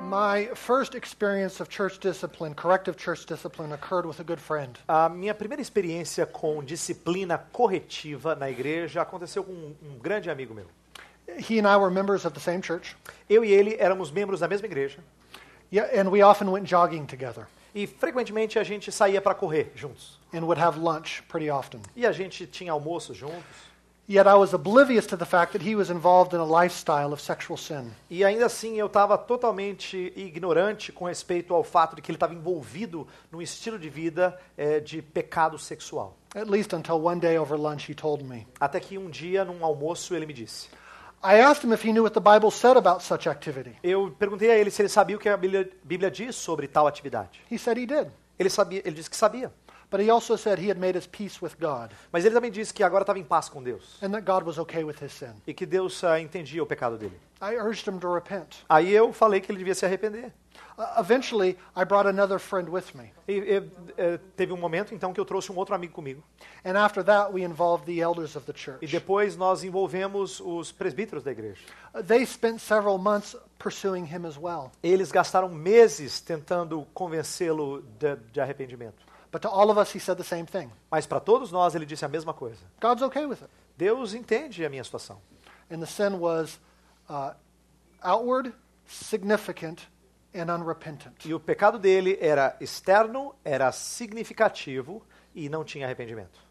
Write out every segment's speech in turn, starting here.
My first experience of church discipline, corrective church discipline, occurred with a good friend. A minha primeira experiência com disciplina corretiva na igreja aconteceu com um grande amigo meu. He and I were members of the same church. Eu e ele éramos membros da mesma igreja. Yeah, and we often went jogging together E frequentemente a gente saía para correr juntos. and would have lunch pretty often. E a gente tinha almoço juntos. Yet I was oblivious to the fact that he was involved in a lifestyle of sexual sin. E ainda assim eu estava totalmente ignorante com respeito ao fato de que ele estava envolvido num estilo de vida de pecado sexual. At least until one day over lunch he told me. Até que um dia, num almoço, ele me disse. I asked him if he knew what the Bible said about such activity. Eu perguntei a ele se ele sabia o que a Bíblia diz sobre tal atividade. He said he did. Ele disse que sabia. But he also said he had made his peace with God Mas ele também disse que agora estava em paz com Deus. and that God was okay with his sin. E que Deus entendia o pecado dele. I urged him to repent. Aí eu falei que ele devia se arrepender. Eventually, I brought another friend with me. Teve um momento, então, que eu trouxe um outro amigo comigo. And after that, we involved the elders of the E church. depois nós envolvemos os presbíteros da igreja. They spent several months pursuing him as well. Eles gastaram meses tentando convencê-lo de arrependimento. But to all of us, he said the same thing. Mas para todos nós ele disse a mesma coisa. God's okay with it. Deus entende a minha situação. And the sin was outward, significant, and unrepentant. E o pecado dele era externo, era significativo e não tinha arrependimento.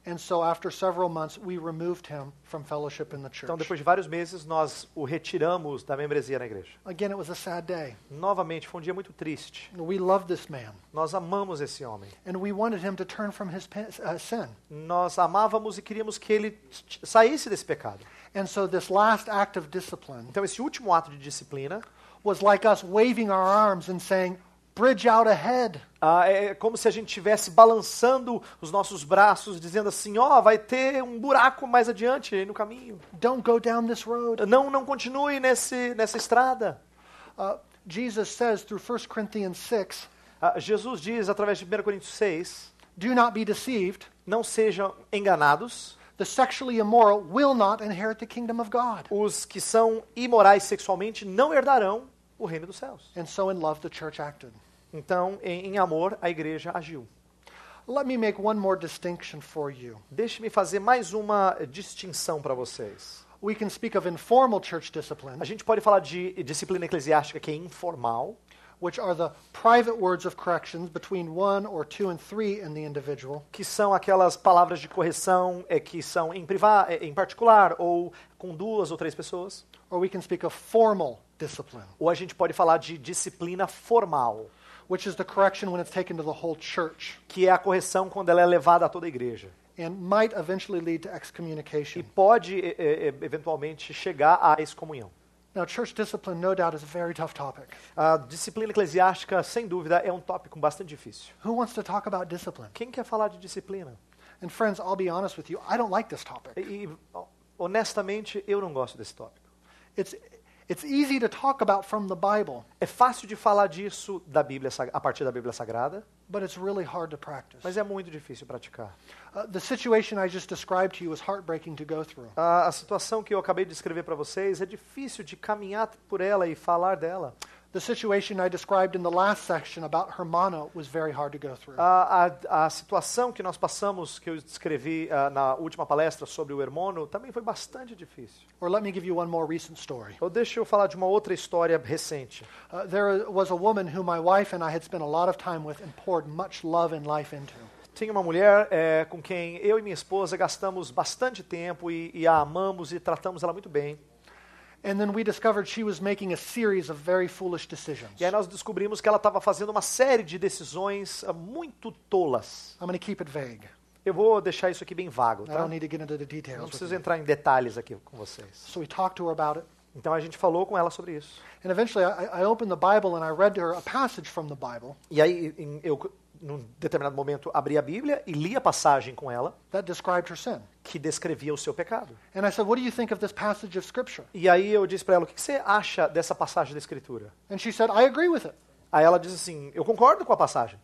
And so after several months, we removed him from fellowship in the church. Então, depois de vários meses, nós o retiramos da membresia na igreja. Again, it was a sad day. Novamente, foi um dia muito triste. We loved this man, Nós amamos esse homem. and we wanted him to turn from his sin. Nós amávamos e queríamos que ele saísse desse pecado. And so this last act of discipline Então, esse último ato de disciplina was like us waving our arms and saying, bridge out ahead. é como se a gente estivesse balançando os nossos braços, dizendo assim, vai ter um buraco mais adiante aí no caminho. Don't go down this road. Não continue nessa estrada. Jesus says through 1 Corinthians 6, Jesus diz, através de 1 Coríntios 6, do not be deceived. não sejam enganados. The sexually immoral will not inherit the kingdom of God. Os que são imorais sexualmente não herdarão o reino dos céus. And so in love, the church acted. Então, em amor, a igreja agiu. Let me make one more distinction for you. Deixe-me fazer mais uma distinção para vocês. We can speak of informal church discipline, A gente pode falar de disciplina eclesiástica que é informal, which are the private words of corrections between 1 or 2 and 3 in the individual. que são aquelas palavras de correção que são em particular ou com 2 ou 3 pessoas. Or we can speak of formal discipline, Ou a gente pode falar de disciplina formal, which is the correction when it's taken to the whole church que é a correção quando ela é levada a toda a igreja. and might eventually lead to E excommunication. pode, eventualmente, chegar à excomunhão. Now, church discipline, no doubt, is a very tough topic. A disciplina eclesiástica, sem dúvida, é um tópico bastante difícil. Who wants to talk about discipline? Quem quer falar de disciplina? And friends, I'll be honest with you, I don't like this topic. E, honestamente, eu não gosto desse tópico. It's easy to talk about from the Bible, É fácil de falar disso da Bíblia, a partir da Bíblia Sagrada, but it's really hard to practice. mas é muito difícil praticar. The situation I just described to you is heartbreaking to go through. A situação que eu acabei de descrever para vocês é difícil de caminhar por ela e falar dela. The situation I described in the last section about Hermano was very hard to go through. A situação que nós passamos, que eu descrevi na última palestra sobre o Hermono, também foi bastante difícil. Or let me give you one more recent story. Ou deixa eu falar de uma outra história recente. There was a woman who my wife and I had spent a lot of time with and poured much love and life into. Tinha uma mulher com quem eu e minha esposa gastamos bastante tempo e a amamos e tratamos ela muito bem. And then we discovered she was making a series of very foolish decisions. E aí nós descobrimos que ela estava fazendo uma série de decisões muito tolas. I'm going to keep it vague. Eu vou deixar isso aqui bem vago, I tá? don't need to get into the details. Não with preciso you. entrar em detalhes aqui com vocês. So we talked to her about it. Então a gente falou com ela sobre isso. And eventually I opened the Bible and I read to her a passage from the Bible E aí eu, num determinado momento, abri a Bíblia e li a passagem com ela that described her sin. que descrevia o seu pecado. And I said, what do you think of this passage of Scripture? E aí eu disse para ela, o que você acha dessa passagem da Escritura? And she said, I agree with it. Aí ela disse assim, eu concordo com a passagem.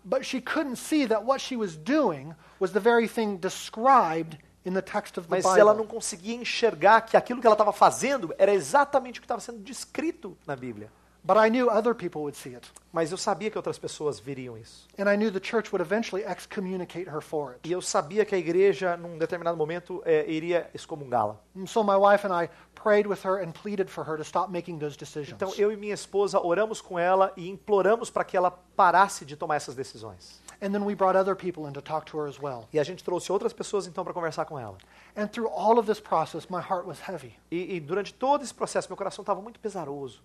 But she couldn't see that what she was doing was the very thing described in the text of the Mas Bible. ela não conseguia enxergar que aquilo que ela estava fazendo era exatamente o que estava sendo descrito na Bíblia. But I knew other people would see it. Mas eu sabia que outras pessoas viriam isso. And I knew the church would eventually excommunicate her for it. E eu sabia que a igreja, num determinado momento, iria excomungá-la. And so my wife and I prayed with her and pleaded for her to stop making those decisions. Então eu e minha esposa oramos com ela e imploramos para que ela parasse de tomar essas decisões. And then we brought other people in to talk to her as well. E a gente trouxe outras pessoas então para conversar com ela. And through all of this process, my heart was heavy. E durante todo esse processo, meu coração estava muito pesaroso.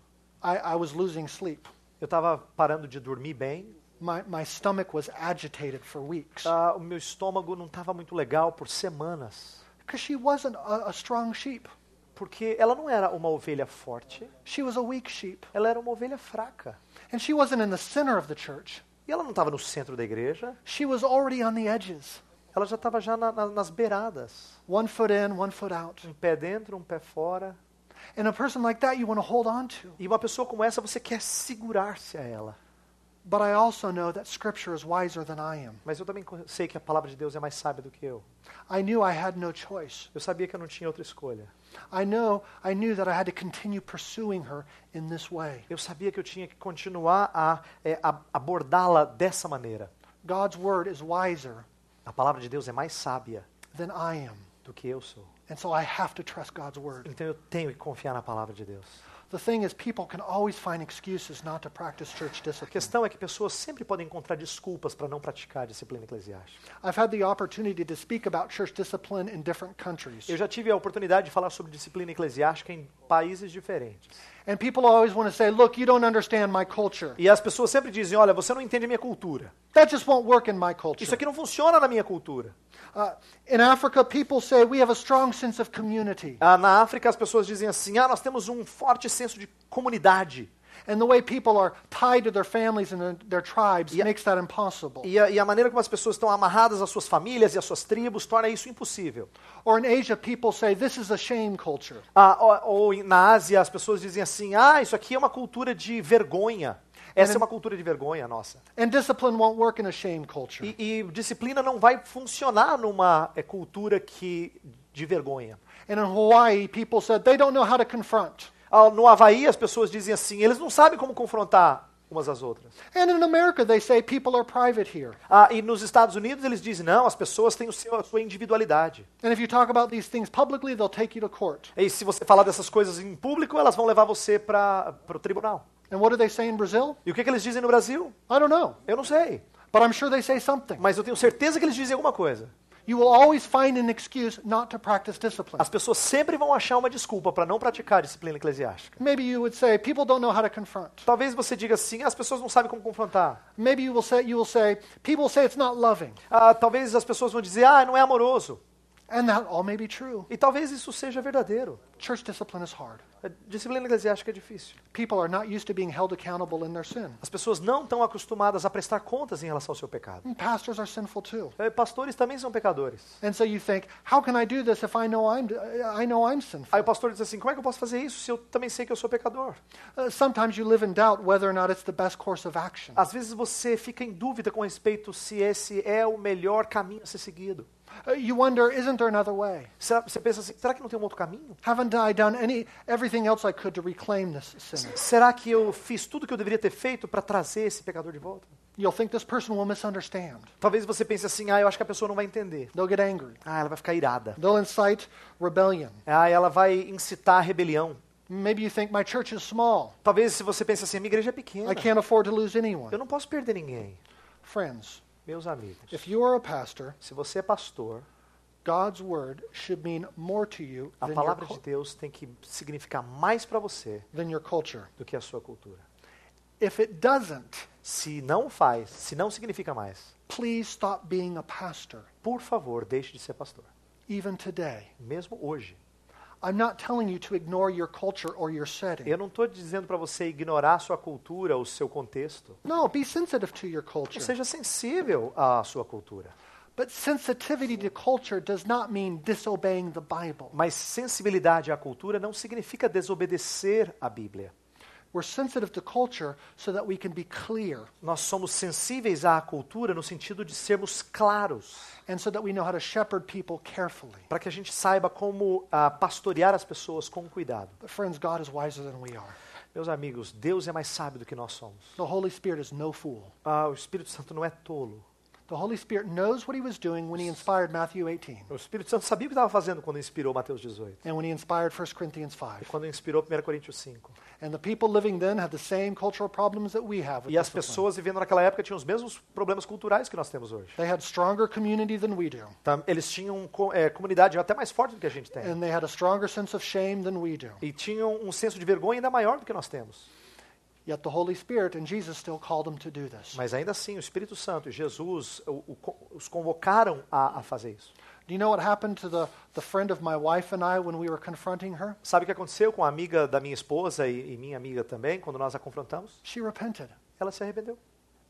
I was losing sleep. Eu estava parando de dormir bem. My stomach was agitated for weeks. O meu estômago não estava muito legal por semanas. Because she wasn't a strong sheep. Porque ela não era uma ovelha forte, She was a weak sheep. ela era uma ovelha fraca. And she wasn't in the center of the church. E ela não estava no centro da igreja, She was already on the edges. ela já estava já nas beiradas. One foot in, one foot out. Um pé dentro, um pé fora. And a person like that you want to hold on to. E uma pessoa como essa, você quer segurar-se a ela. But I also know that Scripture is wiser than I am. Mas eu também sei que a palavra de Deus é mais sábia do que eu. I knew I had no choice. Eu sabia que eu não tinha outra escolha. I knew that I had to continue pursuing her in this way. Eu sabia que eu tinha que continuar a abordá-la dessa maneira. God's word is wiser A palavra de Deus é mais sábia than I am. do que eu sou. And so I have to trust God's word. Então eu tenho que confiar na palavra de Deus. The thing is, people can always find excuses not to practice church A discipline. questão é que pessoas sempre podem encontrar desculpas para não praticar a disciplina eclesiástica. I've had the opportunity to speak about church discipline in different countries. Eu já tive a oportunidade de falar sobre disciplina eclesiástica em países diferentes. And people always want to say, look, you don't understand my culture. E as pessoas sempre dizem, olha, você não entende a minha cultura. That just won't work in my culture. Isso aqui não funciona na minha cultura. In Africa, people say we have a strong sense of community. Na África, as pessoas dizem assim, nós temos um forte senso de comunidade. And the way people are tied to their families and their tribes Yeah. makes that impossible. E a maneira como as pessoas estão amarradas às suas famílias e às suas tribos torna isso impossível. Or in Asia, people say this is a shame culture. Na Ásia, as pessoas dizem assim, isso aqui é uma cultura de vergonha. Essa é uma cultura de vergonha nossa. And discipline won't work in a shame culture. E disciplina não vai funcionar numa cultura de vergonha. And in Hawaii, people said they don't know how to confront. No Havaí, as pessoas dizem assim, eles não sabem como confrontar umas às outras. And in America, they say people are private here. E nos Estados Unidos, eles dizem, não, as pessoas têm a sua individualidade. And if you talk about these things publicly, they'll take you to court. E se você falar dessas coisas em público, elas vão levar você para o tribunal. And what do they say in Brazil? E o que eles dizem no Brasil? I don't know. Eu não sei. But I'm sure they say something. Mas eu tenho certeza que eles dizem alguma coisa. You will always find an excuse not to practice discipline. As pessoas sempre vão achar uma desculpa para não praticar a disciplina eclesiástica. Maybe you would say people don't know how to confront. Talvez você diga assim, as pessoas não sabem como confrontar. Maybe you will say people say it's not loving. Talvez as pessoas vão dizer, não é amoroso. And that all may be true. E talvez isso seja verdadeiro. Church discipline is hard. A disciplina eclesiástica é difícil. People are not used to being held accountable in their sin. As pessoas não estão acostumadas a prestar contas em relação ao seu pecado. And pastors are sinful too. Pastores também são pecadores. And so you think, how can I do this if I know I'm sinful? Aí o pastor diz assim, como é que eu posso fazer isso se eu também sei que eu sou pecador? Sometimes you live in doubt whether or not it's the best course of action. Às vezes você fica em dúvida com respeito se esse é o melhor caminho a ser seguido. You wonder, isn't there another way? Você pensa assim, será que não tem um outro caminho? Haven't I done everything else I could to reclaim this sinner? Será que eu fiz tudo o que eu deveria ter feito para trazer esse pecador de volta? You'll think this person will misunderstand. Talvez você pense assim, eu acho que a pessoa não vai entender. They'll get angry. Ela vai ficar irada. They'll incite rebellion. Ela vai incitar a rebelião. Maybe you think my church is small. Talvez se você pense assim, minha igreja é pequena. I can't afford to lose anyone. Eu não posso perder ninguém. Friends, Meus amigos, if you are a pastor, se você é pastor, God's word should mean more to you a palavra de Deus tem que significar mais para você than your culture. do que a sua cultura. If it doesn't, Se não significa mais, please stop being a pastor, por favor, deixe de ser pastor. even today. Mesmo hoje. I'm not telling you to ignore your culture or your setting. Eu não estou dizendo para você ignorar a sua cultura, o seu contexto. No, be sensitive to your culture. Seja sensível à sua cultura. But sensitivity to culture does not mean disobeying the Bible. Mas sensibilidade à cultura não significa desobedecer a Bíblia. We're sensitive to culture so that we can be clear Nós somos sensíveis à cultura no sentido de sermos claros, and so that we know how to shepherd people carefully. para que a gente saiba como pastorear as pessoas com cuidado. But friends, God is wiser than we are. Meus amigos, Deus é mais sábio do que nós somos. The Holy Spirit is no fool. O Espírito Santo não é tolo. The Holy Spirit knows what he was doing when he inspired Matthew 18 O Espírito Santo sabia o que estava fazendo quando inspirou Mateus 18. and when he inspired 1 Corinthians E 5. quando inspirou 1 Coríntios 5. And the people living then had the same cultural problems that we have with E as discipline. pessoas vivendo naquela época tinham os mesmos problemas culturais que nós temos hoje. They had stronger community than we do. Eles tinham comunidade até mais forte do que a gente tem. And they had a stronger sense of shame than we do. E tinham um senso de vergonha ainda maior do que nós temos. Yet the Holy Spirit and Jesus still called them to do this. Mas ainda assim, o Espírito Santo e Jesus os convocaram a fazer isso. Do you know what happened to the friend of my wife and I when we were confronting her? Sabe o que aconteceu com a amiga da minha esposa e minha amiga também, quando nós a confrontamos? She repented, Ela se arrependeu.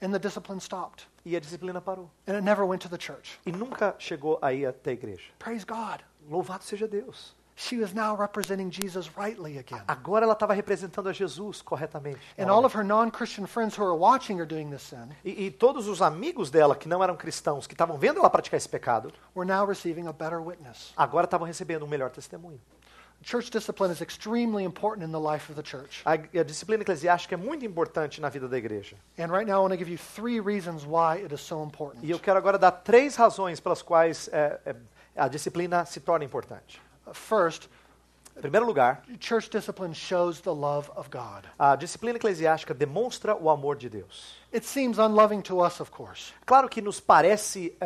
and the discipline stopped, E a disciplina parou. and it never went to the church. E nunca chegou aí até a igreja. Praise God. Louvado seja Deus. She was now representing Jesus rightly again. Agora ela estava representando a Jesus corretamente. And all of her non-Christian friends who are watching her doing this sin E todos os amigos dela que não eram cristãos, que estavam vendo ela praticar esse pecado, were now receiving a better witness. agora estavam recebendo um melhor testemunho. Church discipline is extremely important in the life of the church. A disciplina eclesiástica é muito importante na vida da igreja. And right now I want to give you 3 reasons why it is so important. E eu quero agora dar 3 razões pelas quais a disciplina se torna importante. First, Em primeiro lugar, church discipline shows the love of God. a disciplina eclesiástica demonstra o amor de Deus. It seems unloving to us, of course. Claro que nos parece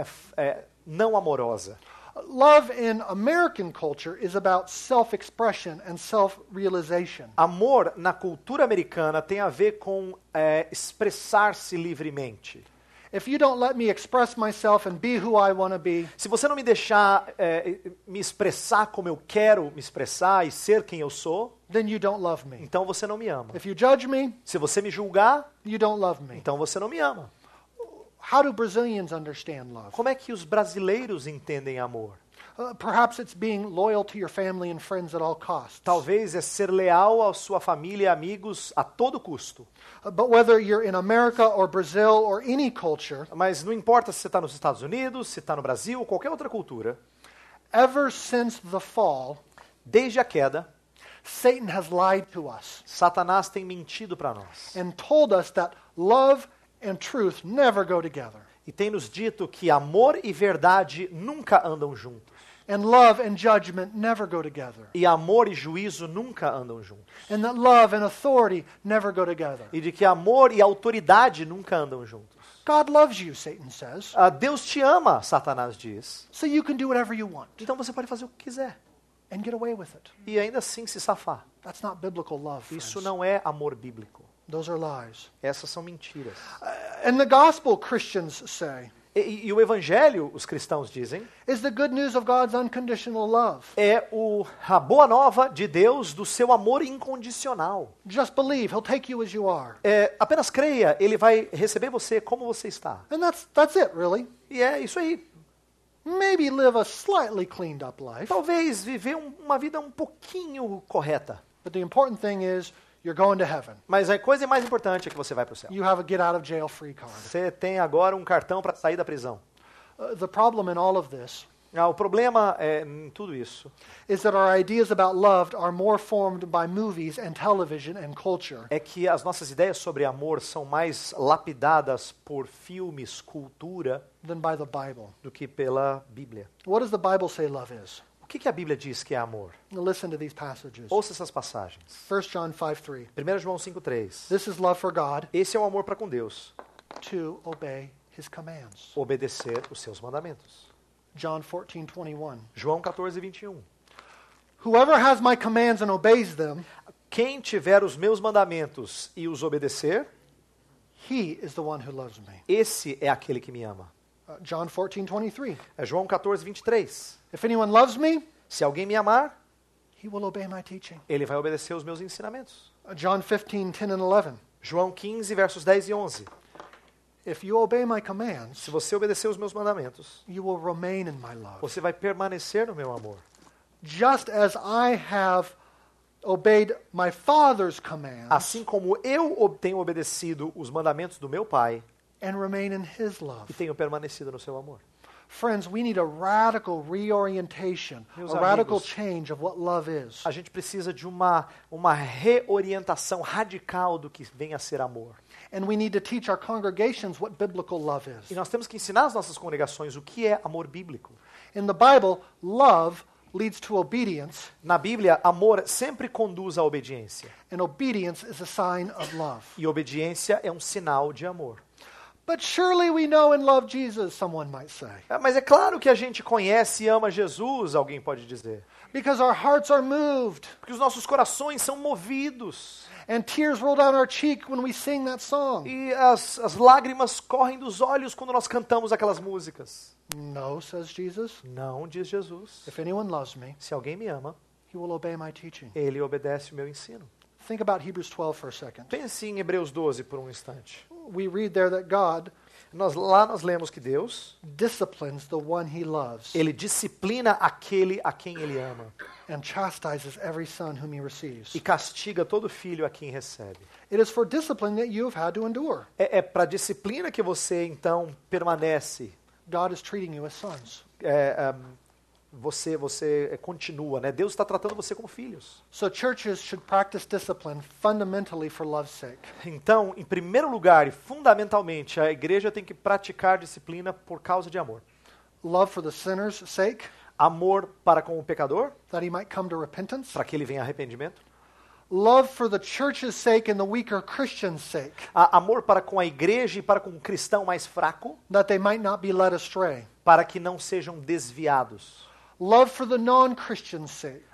não amorosa. Love in American culture is about self-expression and self-realization. Amor na cultura americana tem a ver com expressar-se livremente. If you don't let me express myself and be who I want to be, Se você não me deixar me expressar como eu quero me expressar e ser quem eu sou, then you don't love me. então você não me ama. If you judge me, Se você me julgar, you don't love me. então você não me ama. How do Brazilians understand love? Como é que os brasileiros entendem amor? Perhaps it's being loyal to your family and friends at all costs. Talvez é ser leal à sua família e amigos a todo custo. But whether you're in America or Brazil or any culture, Mas não importa se você está nos Estados Unidos, se está no Brasil ou qualquer outra cultura, ever since the fall, desde a queda, Satan has lied to us Satanás tem mentido para nós. and told us that love and truth never go together. E tem nos dito que amor e verdade nunca andam juntos. And love and judgment never go together. E amor e juízo nunca andam juntos. And that love and authority never go together. E de que amor e autoridade nunca andam juntos. God loves you, Satan says, Deus te ama, Satanás diz. so you can do whatever you want Então você pode fazer o que quiser. and get away with it. E ainda assim se safar. That's not biblical love, Isso friends. não é amor bíblico. Those are lies. Essas são mentiras. And the gospel, Christians say, E o evangelho, os cristãos dizem, is the good news of God's unconditional love. é a boa nova de Deus do seu amor incondicional. Just believe, he'll take you as you are. Apenas creia, ele vai receber você como você está. And that's it, really. E é isso aí. Maybe live a slightly cleaned up life. Talvez viver uma vida um pouquinho correta. But the important thing is you're going to heaven. Mas a coisa mais importante é que você vai para o céu. You have a get out of jail free card. Você tem agora um cartão para sair da prisão. The problem in all of this O problema em tudo isso is that our ideas about love are more formed by movies and television and culture é que as nossas ideias sobre amor são mais lapidadas por filmes, cultura, than by the Bible. do que pela Bíblia. What does the Bible say love is? O que a Bíblia diz que é amor? Listen to these passages. Ouça essas passagens. 1 John 5:3. 1 João 5,3. This is love for God, Esse é o amor para com Deus. to obey his commands. Obedecer os seus mandamentos. John 14:21. João 14:21. Whoever has my commands and obeys them, Quem tiver os meus mandamentos e os obedecer, he is the one who loves me. esse é aquele que me ama. John 14:23. É João 14:23. If anyone loves me, Se alguém me amar, he will obey my teaching. ele vai obedecer os meus ensinamentos. John 15:10 and 11. João 15, versos 10 e 11. If you obey my commands, Se você obedecer os meus mandamentos, you will remain in my love. você vai permanecer no meu amor. Just as I have obeyed my Father's commands Assim como eu tenho obedecido os mandamentos do meu Pai and remain in his e love. tenho permanecido no seu amor. Friends, we need a radical reorientation, Meus a radical amigos, change of what love is. A gente precisa de uma reorientação radical do que vem a ser amor. And we need to teach our congregations what biblical love E is. nós temos que ensinar às nossas congregações o que é amor bíblico. In the Bible, love leads to obedience, Na Bíblia, amor sempre conduz à obediência. and obedience is a sign of love. E obediência é um sinal de amor. But surely we know and love Jesus, someone might say, Mas é claro que a gente conhece e ama Jesus, alguém pode dizer. because our hearts are moved, Porque os nossos corações são movidos. and tears roll down our cheek when we sing that song. E as lágrimas correm dos olhos quando nós cantamos aquelas músicas. No, says Jesus. Não, diz Jesus. If anyone loves me, Se alguém me ama, he will obey my teaching. ele obedece o meu ensino. Think about Hebrews 12 for a second. Pense em Hebreus 12 por um instante. We read there that God Lá nós lemos que Deus, disciplines the one he loves ele disciplina aquele a quem ele ama and chastises every son whom he receives. e castiga todo filho a quem recebe. It is for discipline that you have had to endure. É para disciplina que você então permanece. God is treating you as sons. Você continua, né? Deus está tratando você como filhos. So churches should practice discipline fundamentally for love's sake. Então, em primeiro lugar e fundamentalmente, a igreja tem que praticar disciplina por causa de amor. Love for the sinner's sake, Amor para com o pecador, that he might come to repentance. para que ele venha a arrependimento. Love for the church's sake and the weaker Christian's sake, Amor para com a igreja e para com o cristão mais fraco, that they might not be led astray. para que não sejam desviados. Love for the non-Christian's sake,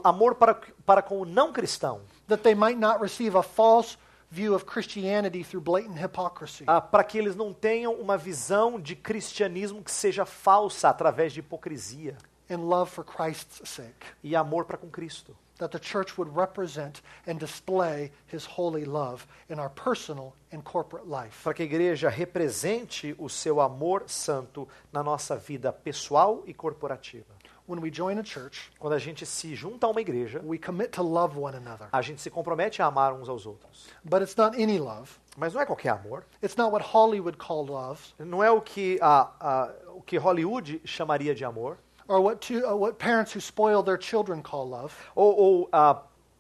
Amor para com o não cristão, that they might not receive a false view of Christianity through blatant hypocrisy. para que eles não tenham uma visão de cristianismo que seja falsa através de hipocrisia. And love for Christ's sake, E amor para com Cristo. that the church would represent and display his holy love in our personal and corporate life. Para que a igreja represente o seu amor santo na nossa vida pessoal e corporativa. When we join a church, Quando a gente se junta a uma igreja, we commit to love one another. a gente se compromete a amar uns aos outros. But it's not any love. Mas não é qualquer amor. It's not what Hollywood called love, Não é o que Hollywood chamaria de amor. or what parents who spoil their children call love. Ou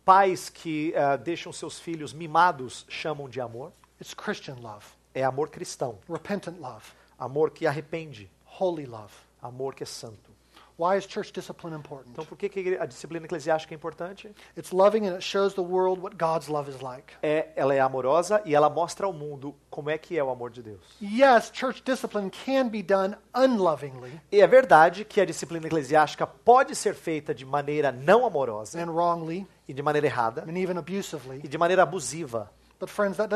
pais que deixam seus filhos mimados chamam de amor. It's Christian love, É amor cristão. repentant love, Amor que arrepende. holy love. Amor que é santo. Why is church discipline important? Então por que a disciplina eclesiástica é importante? It's loving and it shows the world what God's love is like. Ela é amorosa e ela mostra ao mundo como é que é o amor de Deus. Yes, church discipline can be done unlovingly E é verdade que a disciplina eclesiástica pode ser feita de maneira não amorosa and wrongly e de maneira errada and even abusively. e de maneira abusiva. But friends, that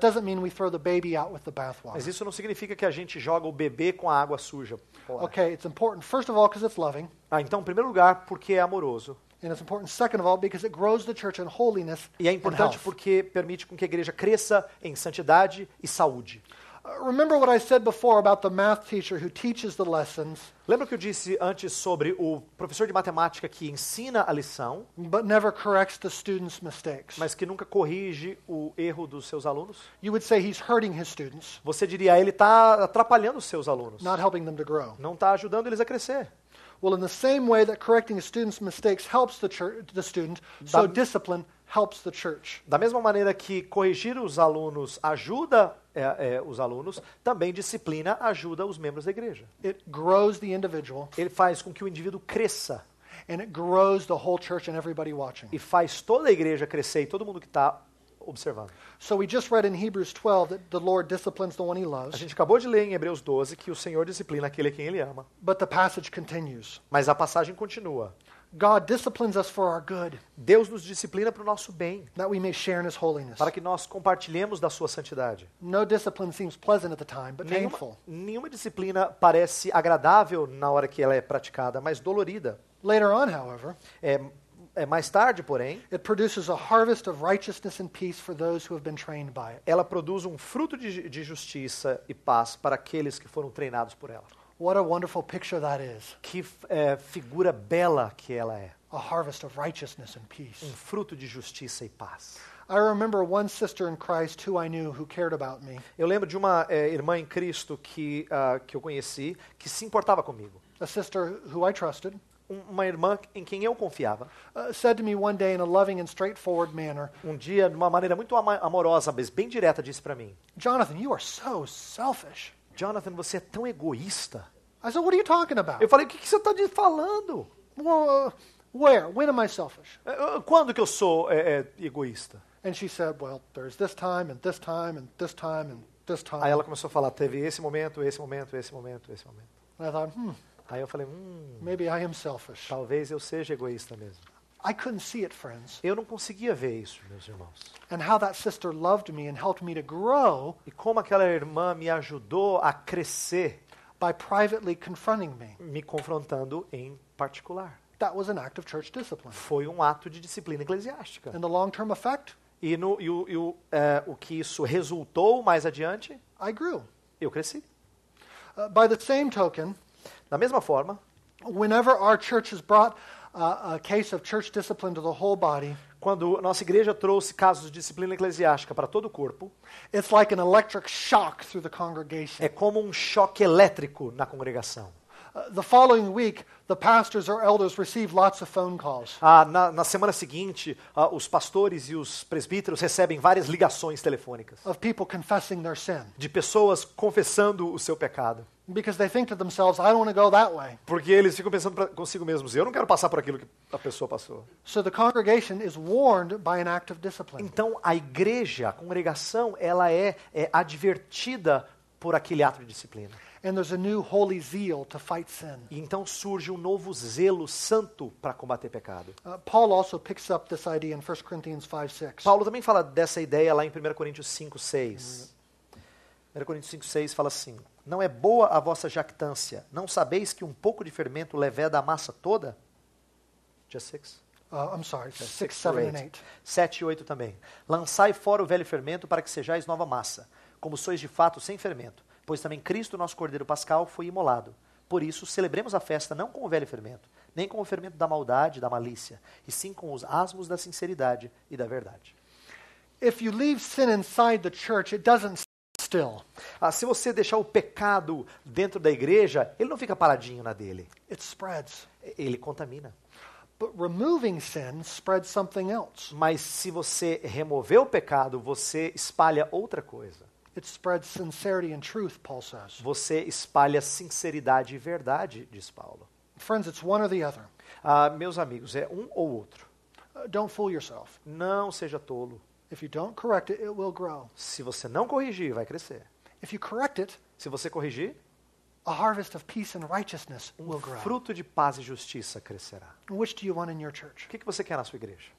doesn't mean we throw the baby out with the Mas bathwater. isso não significa que a gente joga o bebê com a água suja fora. Okay, it's important first of all because it's loving, Então, em primeiro lugar, porque é amoroso. and it's important second of all because it grows the church in holiness E é and importante health. porque permite com que a igreja cresça em santidade e saúde. Remember what I said before about the math teacher who teaches the lessons Lembra que eu disse antes sobre o professor de matemática que ensina a lição, but never corrects the students' mistakes? mas que nunca corrige o erro dos seus alunos? You would say he's hurting his students, Você diria, ele está atrapalhando os seus alunos. not helping them to grow. Não está ajudando eles a crescer. Well, in the same way that correcting a student's mistakes helps the student, so discipline helps the church. Da mesma maneira que corrigir os alunos ajuda os alunos, também disciplina ajuda os membros da igreja. It grows the individual, Ele faz com que o indivíduo cresça and it grows the whole church and everybody watching. e faz toda a igreja crescer e todo mundo que está observando. So we just read in Hebrews 12 that the Lord disciplines the one he A loves, gente acabou de ler em Hebreus 12 que o Senhor disciplina aquele a quem ele ama. but the passage continues. Mas a passagem continua. God disciplines us for our good, Deus nos disciplina para o nosso bem, that we may share in his holiness. para que nós compartilhemos da sua santidade. No discipline seems pleasant at the time, but painful. Nenhuma disciplina parece agradável na hora que ela é praticada, mas dolorida. Later on, however, Mais tarde, porém, it produces a harvest of righteousness and peace for those who have been trained by it. ela produz um fruto de justiça e paz para aqueles que foram treinados por ela. What a wonderful picture that is. Que figura bela que ela é. A harvest of righteousness and peace. Um fruto de justiça e paz. I remember one sister in Christ who I knew who cared about me. Eu lembro de uma irmã em Cristo que eu conheci, que se importava comigo. A sister who I trusted Uma irmã em quem eu confiava. said to me one day in a loving and straightforward manner, Um dia, de uma maneira muito amorosa, mas bem direta, disse para mim: Jonathan, you are so selfish. Jonathan, você é tão egoísta. I said, what are you talking about? Eu falei, o que você está falando? Well, where? When am I selfish? Quando que eu sou egoísta? And she said, well, there's this time and this time and this time and this time. Aí ela começou a falar, teve esse momento, esse momento, esse momento, esse momento. And I thought, Aí eu falei, maybe I am selfish. talvez eu seja egoísta mesmo. I couldn't see it, friends. Eu não conseguia ver isso, meus irmãos. And how that sister loved me and helped me to grow E como aquela irmã me ajudou a crescer, by privately confronting me. me confrontando em particular. That was an act of church discipline. Foi um ato de disciplina eclesiástica. And the long-term effect, E o que isso resultou mais adiante, I grew. eu cresci. By the same token, Da mesma forma, whenever our church has brought a case of church discipline to the whole body, quando nossa igreja trouxe casos de disciplina eclesiástica para todo o corpo, it's like an electric shock through the congregation. é como um choque elétrico na congregação. The following week, the pastors or elders receive lots of phone calls. Na semana seguinte, os pastores e os presbíteros recebem várias ligações telefônicas Of people confessing their sin de pessoas confessando o seu pecado. because they think to themselves, I don't want to go that way. Porque eles ficam pensando consigo mesmos, eu não quero passar por aquilo que a pessoa passou. So the congregation is warned by an act of discipline. Então, a igreja, a congregação, ela é advertida por aquele ato de disciplina. And there's a new holy zeal to fight sin. E então surge um novo zelo santo para combater pecado. Paul also picks up this idea in 1 Corinthians 5:6. Paulo também fala dessa ideia lá em 1 Coríntios 5:6. 1 Coríntios 5:6 fala assim: não é boa a vossa jactância, não sabeis que um pouco de fermento leveda a massa toda? Just 6? I'm sorry, 6, 7, and 8. 7 e 8 também. Lançai fora o velho fermento para que sejais nova massa, como sois de fato sem fermento, pois também Cristo, nosso Cordeiro Pascal, foi imolado. Por isso, celebremos a festa não com o velho fermento, nem com o fermento da maldade e da malícia, e sim com os asmos da sinceridade e da verdade. If you leave sin inside the church, it doesn't still. Se você deixar o pecado dentro da igreja, ele não fica paradinho na dele. It spreads. Ele contamina. But removing sin spreads something else. Mas se você remover o pecado, você espalha outra coisa. It spreads sincerity and truth, Paul says. Você espalha sinceridade e verdade, diz Paulo. Friends, it's one or the other. Meus amigos, é um ou outro. Don't fool yourself. Não seja tolo. If you don't correct it, it will grow. Se você não corrigir, vai crescer. If you correct it, Se você corrigir, a harvest of peace and righteousness will grow. fruto de paz e justiça crescerá. Which do you want in your church? O que você quer na sua igreja?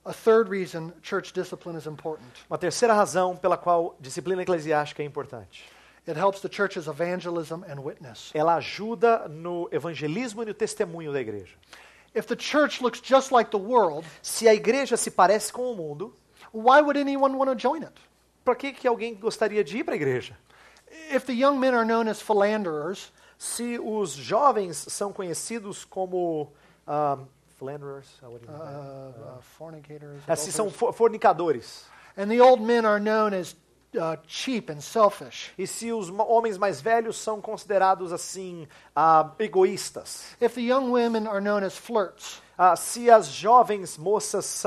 A third reason church discipline is important. Uma terceira razão pela qual disciplina eclesiástica é importante. It helps the church's evangelism and witness. Ela ajuda no evangelismo e no testemunho da igreja. If the church looks just like the world, Se a igreja se parece com o mundo, why would anyone want to join it? para que alguém gostaria de ir para a igreja? If the young men are known as philanderers, Se os jovens são conhecidos como philanderers, fornicators, se são adulterers, fornicadores, and the old men are known as cheap and selfish. e se os homens mais velhos são considerados assim egoístas, If the young women are known as flirts, se as jovens moças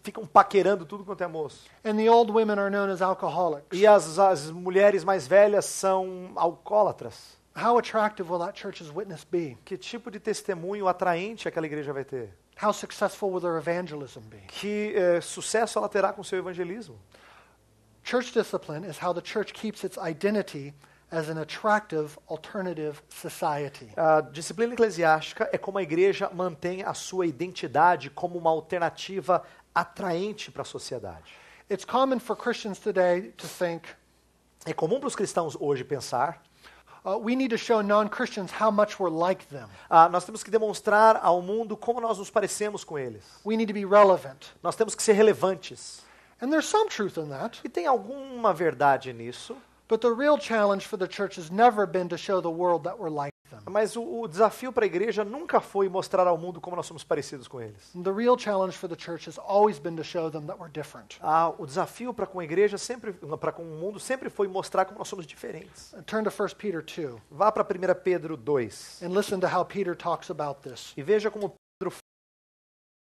ficam paquerando tudo quanto é moço, and the old women are known as alcoholics, e as mulheres mais velhas são alcoólatras, how attractive will that church's witness be? que tipo de testemunho atraente aquela igreja vai ter? How successful will their evangelism be? Que sucesso ela terá com seu evangelismo? Church discipline is how the church keeps its identity as an attractive alternative society. A disciplina eclesiástica é como a igreja mantém a sua identidade como uma alternativa atraente para a sociedade. It's common for Christians today to think, É comum para os cristãos hoje pensar, we need to show non-Christians how much we're like them. nós temos que demonstrar ao mundo como nós nos parecemos com eles. We need to be relevant. Nós temos que ser relevantes. And there's some truth in that, E tem alguma verdade nisso, but the real challenge for the church has never been to show the world that we're like them. Mas o desafio para a igreja nunca foi mostrar ao mundo como nós somos parecidos com eles. The real challenge for the church has always been to show them that we're different. O desafio para com a igreja para com o mundo sempre foi mostrar como nós somos diferentes. Turn to 1 Peter 2 Vá para 1 Pedro 2 and listen to how Peter talks about this. e veja como Pedro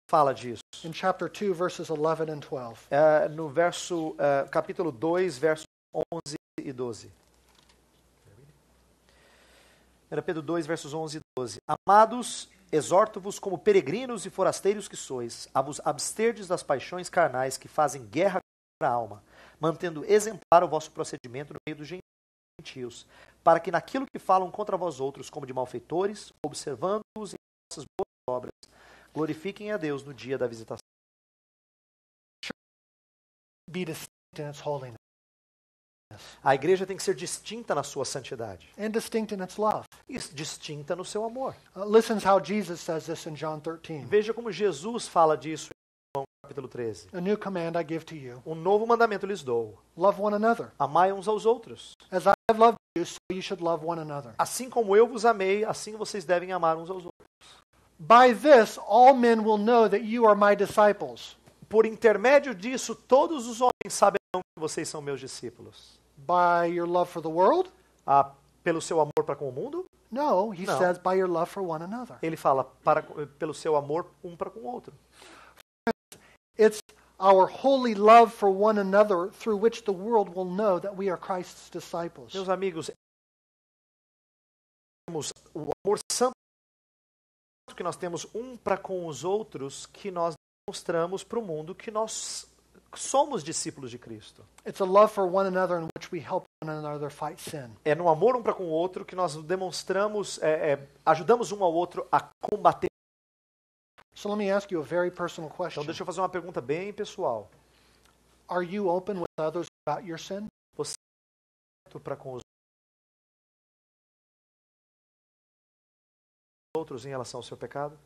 fala disso. In chapter 2, verses 11 and 12. No capítulo 2, versos 11 e 12. 1 Pedro 2, versos 11 e 12. Amados, exorto-vos como peregrinos e forasteiros que sois, a vos absterdes das paixões carnais que fazem guerra contra a alma, mantendo exemplar o vosso procedimento no meio dos gentios, para que naquilo que falam contra vós outros, como de malfeitores, observando-os em vossas boas obras, glorifiquem a Deus no dia da visitação. Be distinct in its holiness. A igreja tem que ser distinta na sua santidade. And distinct in its love. E distinta no seu amor. Listen how Jesus says this in John 13. Veja como Jesus fala disso em João capítulo 13. A new command I give to you. Um novo mandamento lhes dou. Love one another. Amai uns aos outros. As I have loved you, so you should love one another. Assim como eu vos amei, assim vocês devem amar uns aos outros. By this, all men will know that you are my disciples. Por intermédio disso, todos os homens saberão que vocês são meus discípulos. By your love for the world? Pelo seu amor para com o mundo? No, he No. says by your love for one another. Ele fala pelo seu amor um para com o outro. It's our holy love for one another through which the world will know that we are Christ's disciples. Meus amigos, o amor santo que nós temos um para com os outros, que nós demonstramos para o mundo que nós somos discípulos de Cristo. It's a love for one another in which we help one another fight sin. É no amor um para com o outro que nós demonstramos, ajudamos um ao outro a combater. So let me ask you a very personal Então question. deixa eu fazer uma pergunta bem pessoal. Are you open with others about your sin? Você é para com os outros em relação ao seu pecado?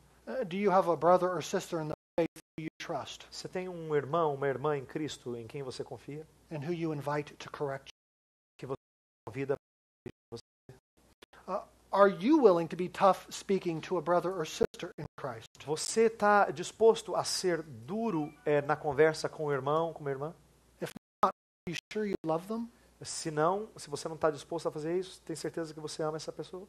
Do you have a brother or sister in the faith who you trust Você tem um irmão, uma irmã em Cristo em quem você confia? and who you invite to correct Convida. you? Are you willing to be tough speaking to a brother or sister in Christ? Você está disposto a ser duro na conversa com o irmão, com a irmã? Are you sure you love them? Se não, se você não está disposto a fazer isso, tem certeza que você ama essa pessoa?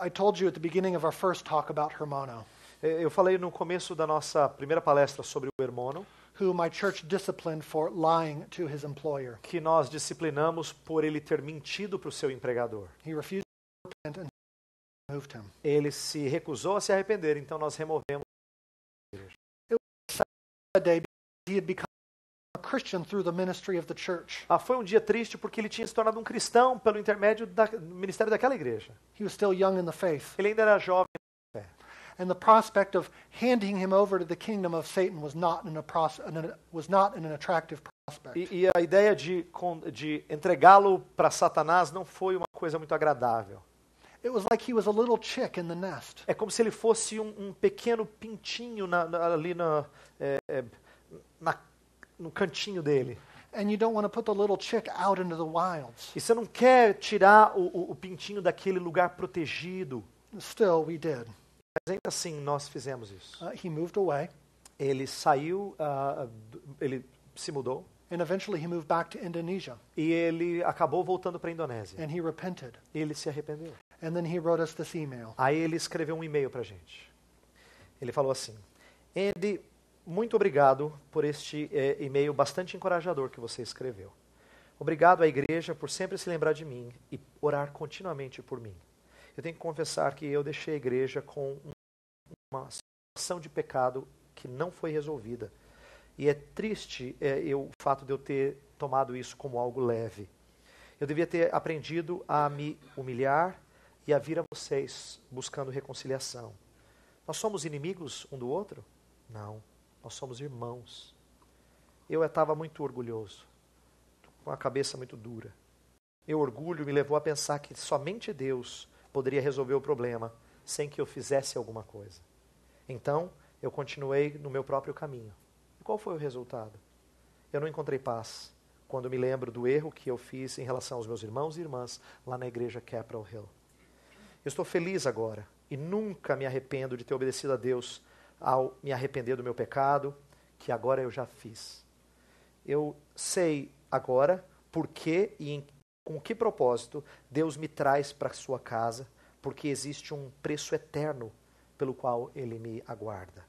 I told you at the beginning of our first talk about Hermano, Eu falei no começo da nossa primeira palestra sobre o Hermano, who my church disciplined for lying to his employer. que nós disciplinamos por ele ter mentido para o seu empregador. He refused to repent and moved him. Ele se recusou a se arrepender, então nós removemos. That day, he had become a Christian through the ministry of the church. Foi um dia triste porque ele tinha se tornado um cristão pelo intermédio do ministério daquela igreja. He was still young in the faith. Ele ainda era jovem. And the prospect of handing him over to the kingdom of Satan was not an attractive prospect. E a ideia de entregá-lo para Satanás não foi uma coisa muito agradável. It was like he was a little chick in the nest. É como se ele fosse um pequeno pintinho ali no cantinho dele. And you don't want to put the little chick out into the wilds. E você não quer tirar o pintinho daquele lugar protegido. Still, we did. Mas ainda assim, nós fizemos isso. He moved away, Ele saiu, ele se mudou, and eventually he moved back to Indonesia, e ele acabou voltando para a Indonésia. and he repented. Ele se arrependeu. And then he wrote us this email. Aí ele escreveu um e-mail para a gente. Ele falou assim: Andy, muito obrigado por este e-mail bastante encorajador que você escreveu. Obrigado à igreja por sempre se lembrar de mim e orar continuamente por mim. Eu tenho que confessar que eu deixei a igreja com uma situação de pecado que não foi resolvida. E é triste o fato de eu ter tomado isso como algo leve. Eu devia ter aprendido a me humilhar e a vir a vocês buscando reconciliação. Nós somos inimigos um do outro? Não, nós somos irmãos. Eu estava muito orgulhoso, com a cabeça muito dura. Meu orgulho me levou a pensar que somente Deus poderia resolver o problema sem que eu fizesse alguma coisa. Então, eu continuei no meu próprio caminho. E qual foi o resultado? Eu não encontrei paz quando me lembro do erro que eu fiz em relação aos meus irmãos e irmãs lá na igreja Capitol Hill. Eu estou feliz agora e nunca me arrependo de ter obedecido a Deus ao me arrepender do meu pecado, que agora eu já fiz. Eu sei agora por que e com que propósito Deus me traz para a sua casa, porque existe um preço eterno pelo qual Ele me aguarda.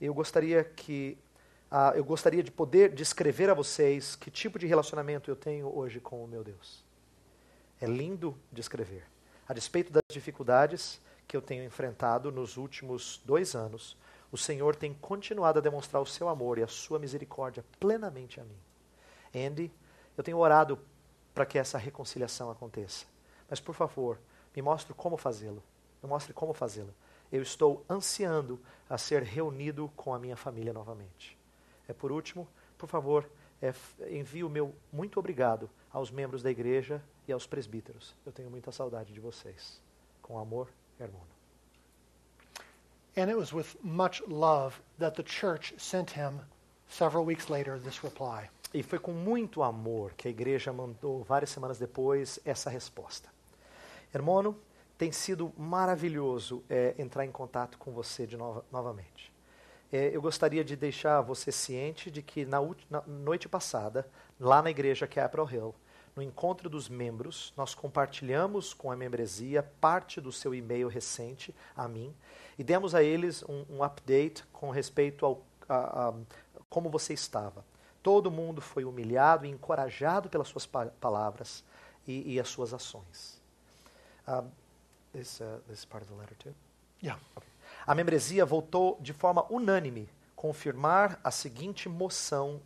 Eu gostaria de poder descrever a vocês que tipo de relacionamento eu tenho hoje com o meu Deus. É lindo descrever. A despeito das dificuldades que eu tenho enfrentado nos últimos 2 anos, o Senhor tem continuado a demonstrar o seu amor e a sua misericórdia plenamente a mim. Andy, eu tenho orado para que essa reconciliação aconteça. Mas, por favor, me mostre como fazê-lo. Me mostre como fazê-lo. Eu estou ansiando a ser reunido com a minha família novamente. Por último, por favor, envie o meu muito obrigado aos membros da igreja e aos presbíteros. Eu tenho muita saudade de vocês. Com amor, Hermano. And it was with much love that the church sent him several weeks later this reply. E foi com muito amor que a igreja mandou, várias semanas depois, essa resposta. Hermano, tem sido maravilhoso entrar em contato com você novamente. Eu gostaria de deixar você ciente de que na noite passada, lá na igreja Capitol Hill, no encontro dos membros, nós compartilhamos com a membresia parte do seu e-mail recente a mim e demos a eles um update com respeito a como você estava. Todo mundo foi humilhado e encorajado pelas suas palavras e as suas ações. This part of the letter too? Yeah. Okay. A membresia voltou de forma unânime confirmar a seguinte moção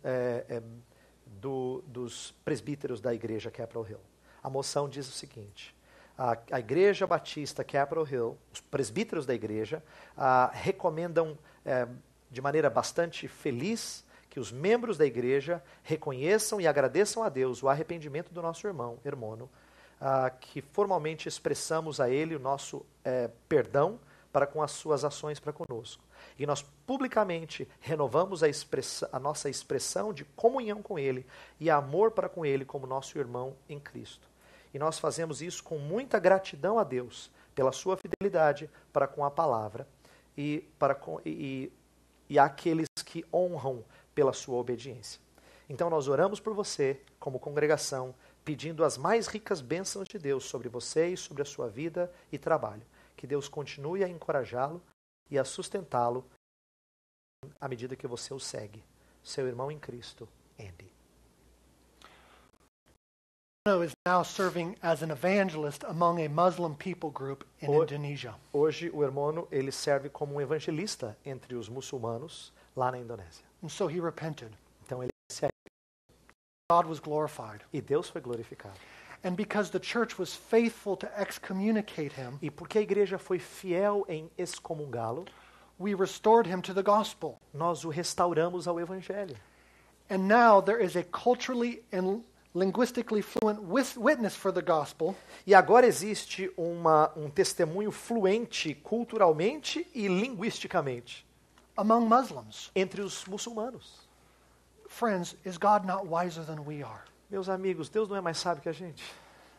dos presbíteros da igreja Capitol Hill. A moção diz o seguinte: a igreja batista Capitol Hill, os presbíteros da igreja, recomendam de maneira bastante feliz que os membros da igreja reconheçam e agradeçam a Deus o arrependimento do nosso hermano, que formalmente expressamos a ele o nosso perdão para com as suas ações para conosco. E nós publicamente renovamos a nossa expressão de comunhão com ele e amor para com ele como nosso irmão em Cristo. E nós fazemos isso com muita gratidão a Deus pela sua fidelidade para com a palavra e àqueles que honram pela sua obediência. Então nós oramos por você, como congregação, pedindo as mais ricas bênçãos de Deus sobre você e sobre a sua vida e trabalho. Que Deus continue a encorajá-lo e a sustentá-lo à medida que você o segue. Seu irmão em Cristo, Andy. Is now serving as an evangelist among a Muslim people group in Indonesia. Hoje o hermano ele serve como um evangelista entre os muçulmanos lá na Indonésia. And so he repented. Então ele se God was glorified. E Deus foi glorificado. And because the church was faithful to excommunicate him, E porque a igreja foi fiel em excomungá-lo, we restored him to the gospel. nós o restauramos ao evangelho. And now there is a culturally and linguistically fluent witness for the gospel E agora existe um testemunho fluente culturalmente e linguisticamente among Muslims. entre os muçulmanos. Friends, is God not wiser than we are? Meus amigos, Deus não é mais sábio que a gente?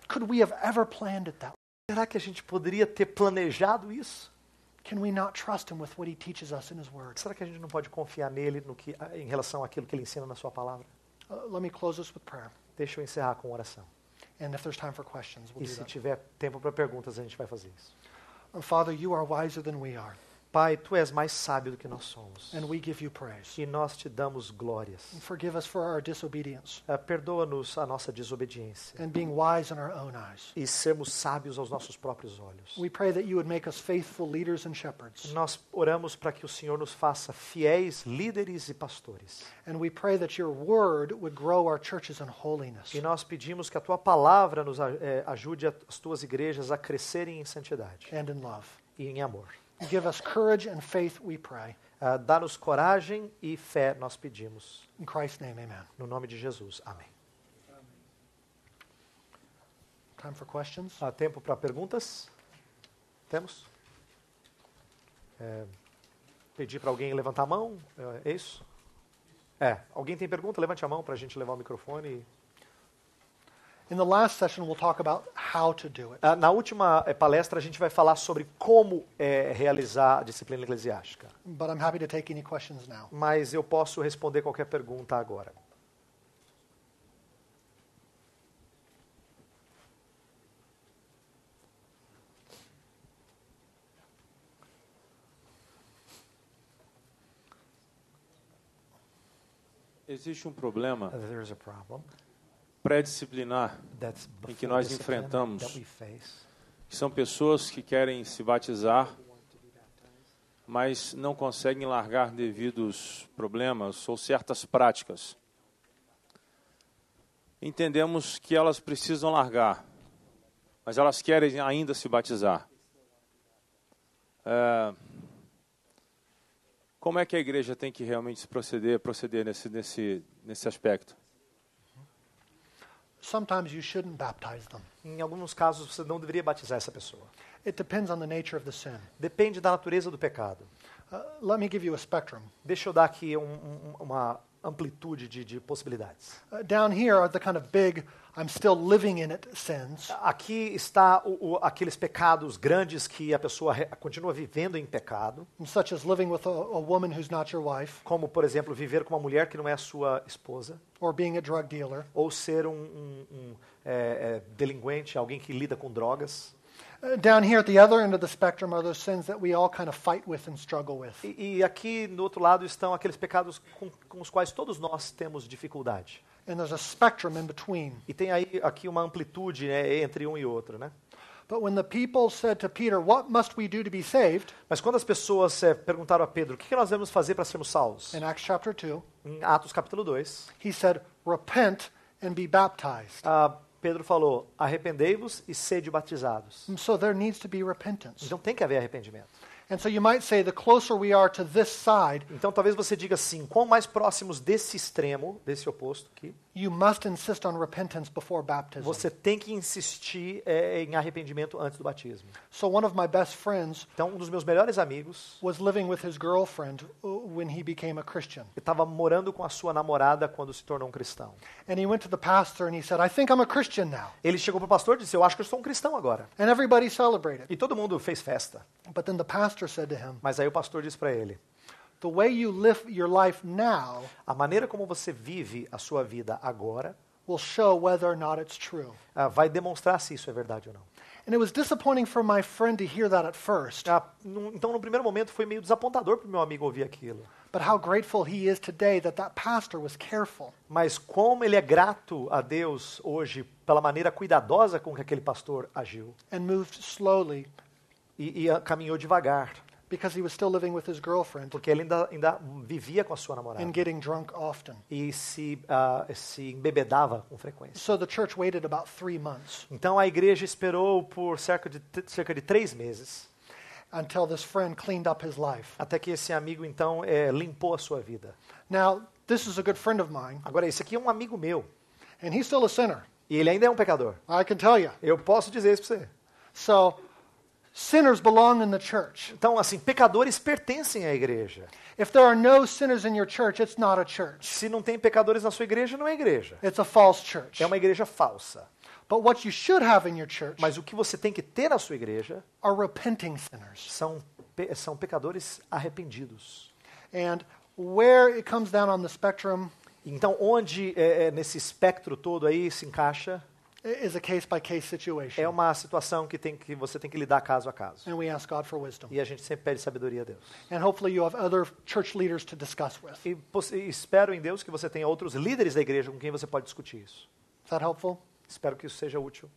Could we have ever planned it that way? Será que a gente poderia ter planejado isso? Can we not trust him with what he teaches us in his word? Será que a gente não pode confiar nele em relação àquilo que ele ensina na sua palavra? Let me close this with prayer. Deixa eu encerrar com oração. And if there's time for questions, we'll E do se that. tiver tempo para perguntas, a gente vai fazer isso. Father, you are wiser than we are, Pai, Tu és mais sábio do que nós somos. and we give you praise. E nós Te damos glórias. And forgive us for our disobedience Perdoa-nos a nossa desobediência and being wise in our own eyes. e sermos sábios aos nossos próprios olhos. We pray that you would make us faithful leaders and shepherds. Nós oramos para que o Senhor nos faça fiéis líderes e pastores. And we pray that your word would grow our churches in holiness. E nós pedimos que a Tua palavra nos ajude as Tuas igrejas a crescerem em santidade And in love. e em amor. Give us courage and faith, we pray. Dá-nos coragem e fé, nós pedimos. In Christ's name, amen. No nome de Jesus. Amém. Time for questions? Há tempo para perguntas? Temos? Pedir para alguém levantar a mão? É isso? Alguém tem pergunta? Levante a mão para a gente levar o microfone. In the last session, we'll talk about how to do it. Na última palestra, a gente vai falar sobre como realizar a disciplina eclesiástica. But I'm happy to take any questions now. Mas eu posso responder qualquer pergunta agora. Existe um problema There's a problem pré-disciplinar that's em que before nós discipline enfrentamos, that we face. que são pessoas que querem se batizar, mas não conseguem largar devidos problemas ou certas práticas. Entendemos que elas precisam largar, mas elas querem ainda se batizar. Como é que a igreja tem que realmente proceder nesse aspecto? Sometimes you shouldn't baptize them. Em alguns casos, você não deveria batizar essa pessoa. It depends on the nature of the sin. Depende da natureza do pecado. Let me give you a spectrum. Deixa eu dar aqui uma amplitude de possibilidades. Down here are the kind of big, I'm still living in it sins. Aqui está aqueles pecados grandes que a pessoa continua vivendo em pecado, Such as living with a woman who's not your wife, como, por exemplo, viver com uma mulher que não é a sua esposa, or being a drug dealer. ou ser delinquente, alguém que lida com drogas. Down here at the other end of the spectrum are those sins that we all kind of fight with and struggle with. E aqui, no outro lado, estão aqueles pecados com os quais todos nós temos dificuldade. And there's a spectrum in between. E tem aí aqui uma amplitude, né, entre um e outro, né? But when the people said to Peter, "What must we do to be saved?" Mas quando as pessoas perguntaram a Pedro, o que nós devemos fazer para sermos salvos? in Acts chapter 2, Em Atos capítulo 2, he said, "Repent and be baptized." Pedro falou, arrependei-vos e sede batizados. And so there needs to be repentance. Então tem que haver arrependimento. And so you might say the closer we are to this side, Então talvez você diga assim, quão mais próximos desse extremo, desse oposto aqui, you must insist on repentance before baptism. você tem que insistir em arrependimento antes do batismo. So one of my best friends Então um dos meus melhores amigos was living with his girlfriend when he became a Christian. estava morando com a sua namorada quando se tornou um cristão. And he went to the pastor and he said, "I think I'm a Christian now." Ele chegou para o pastor e disse, eu acho que eu sou um cristão agora. And everybody celebrated. E todo mundo fez festa. But then the pastor said to him, Mas aí o pastor disse para ele, "The way you live your life now a maneira como você vive a sua vida agora will show whether or not it's true." vai demonstrar se isso é verdade ou não. And it was disappointing for my friend to hear that at first. Então, no primeiro momento, foi meio desapontador para o meu amigo ouvir aquilo. But how grateful he is today that pastor was careful. Mas como ele é grato a Deus hoje pela maneira cuidadosa com que aquele pastor agiu. And moved slowly E caminhou devagar. because he was still living with his girlfriend Porque ele ainda vivia com a sua namorada. and getting drunk often. E se embebedava com frequência. So the church waited about 3 months Então a igreja esperou por cerca de 3 meses. until this friend cleaned up his life. Até que esse amigo, então, limpou a sua vida. Now, this is a good friend of mine, Agora, esse aqui é um amigo meu. and he's still a sinner. E ele ainda é um pecador. I can tell you. Eu posso dizer isso para você. So, sinners belong in the church. Então, assim, pecadores pertencem à igreja. If there are no sinners in your church, it's not a church. Se não tem pecadores na sua igreja, não é igreja. It's a false church. É uma igreja falsa. But what you should have in your church Mas o que você tem que ter na sua igreja are repenting sinners. são pecadores arrependidos. And where it comes down on the spectrum Então, onde nesse espectro todo aí se encaixa, is a case-by-case situation. é uma situação que você tem que lidar caso a caso. And we ask God for wisdom. E a gente sempre pede sabedoria a Deus. And hopefully you have other church leaders to discuss with. E espero em Deus que você tenha outros líderes da igreja com quem você pode discutir isso. Is that helpful? Espero que isso seja útil.